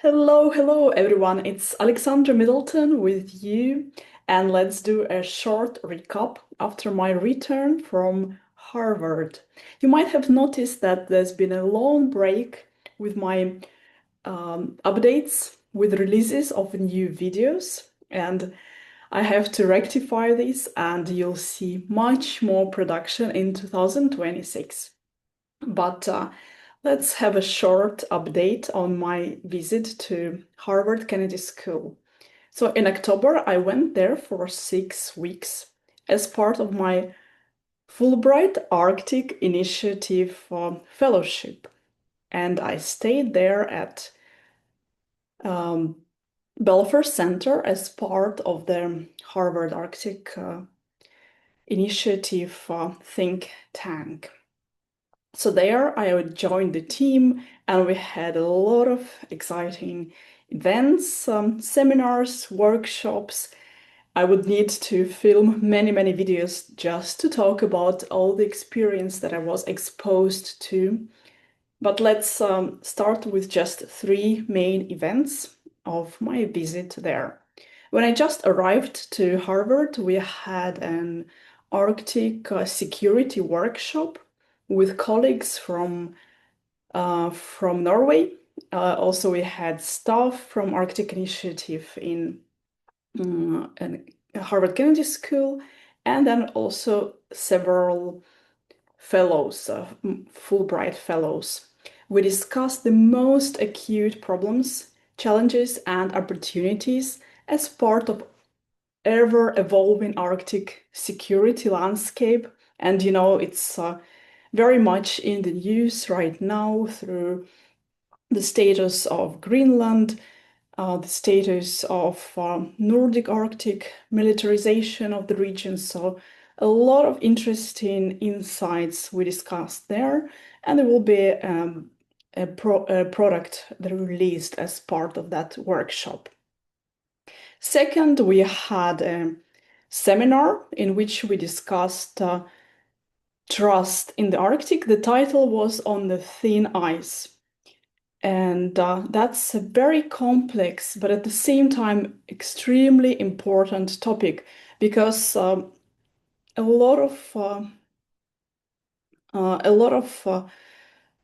Hello everyone. It's Alexandra Middleton with you, and let's do a short recap after my return from Harvard. You might have noticed that there's been a long break with my updates, with releases of new videos, and I have to rectify this, and you'll see much more production in 2026. But let's have a short update on my visit to Harvard Kennedy School. So in October, I went there for 6 weeks as part of my Fulbright Arctic Initiative fellowship. And I stayed there at um, Belfer Center as part of the Harvard Arctic Initiative think tank. So there I joined the team and we had a lot of exciting events, seminars, workshops. I would need to film many videos just to talk about all the experience that I was exposed to. But let's start with just three main events of my visit there. When I just arrived to Harvard, we had an Arctic security workshop with colleagues from Norway. Also, we had staff from Arctic Initiative in Harvard Kennedy School, and then also several fellows, Fulbright fellows. We discussed the most acute problems, challenges, and opportunities as part of ever-evolving Arctic security landscape. And it's very much in the news right now through the status of Greenland, the status of Nordic Arctic militarization of the region. So a lot of interesting insights we discussed there, and there will be a product that released as part of that workshop. Second, we had a seminar in which we discussed trust in the Arctic. The title was On the Thin Ice. And that's a very complex, but at the same time, extremely important topic because a lot of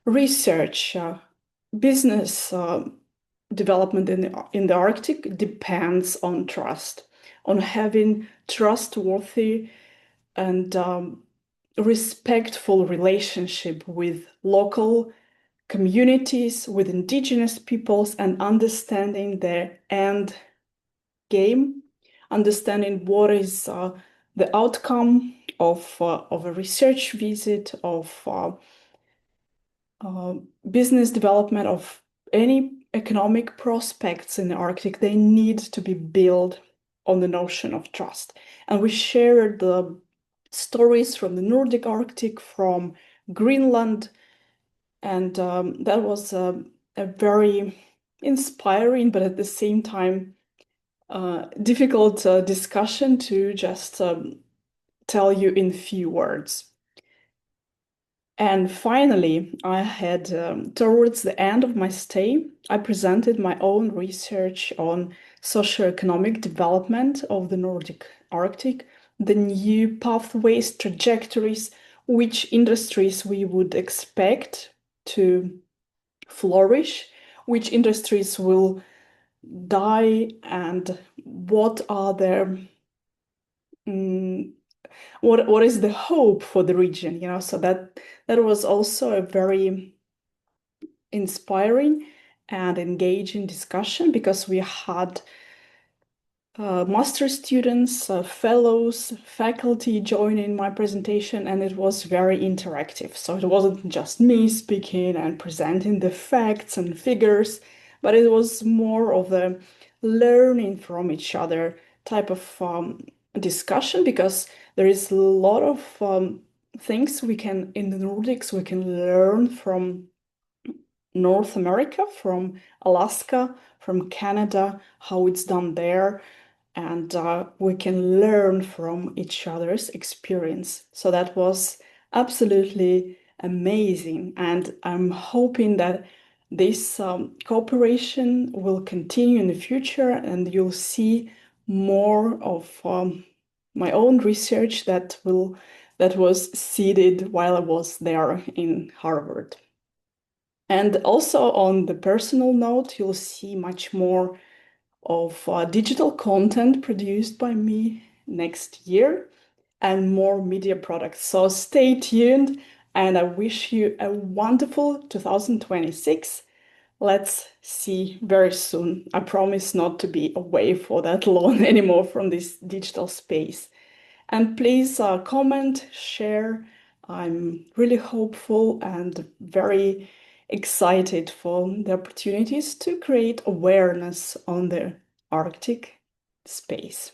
research, business development in the Arctic depends on trust, on having trustworthy and respectful relationship with local communities, with indigenous peoples, and understanding their end game, understanding what is the outcome of a research visit, of business development, of any economic prospects in the Arctic. They need to be built on the notion of trust. And we shared the stories from the Nordic Arctic, from Greenland, and that was a very inspiring, but at the same time, difficult discussion to just tell you in few words. And finally, I had, towards the end of my stay, I presented my own research on socioeconomic development of the Nordic Arctic, the new pathways, trajectories, which industries we would expect to flourish, which industries will die, and what are their what is the hope for the region, so that was also a very inspiring and engaging discussion because we had master students, fellows, faculty joining my presentation, and it was very interactive. So it wasn't just me speaking and presenting the facts and figures, but it was more of a learning from each other type of discussion because there is a lot of things we can, in the Nordics, we can learn from North America, from Alaska, from Canada, how it's done there, and we can learn from each other's experience. So that was absolutely amazing, and I'm hoping that this cooperation will continue in the future, and you'll see more of my own research that was seeded while I was there in Harvard. And also on the personal note, you'll see much more of digital content produced by me next year and more media products. So stay tuned, and I wish you a wonderful 2026. Let's see very soon. I promise not to be away for that long anymore from this digital space. And please comment, share. I'm really hopeful and very excited for the opportunities to create awareness on the Arctic space.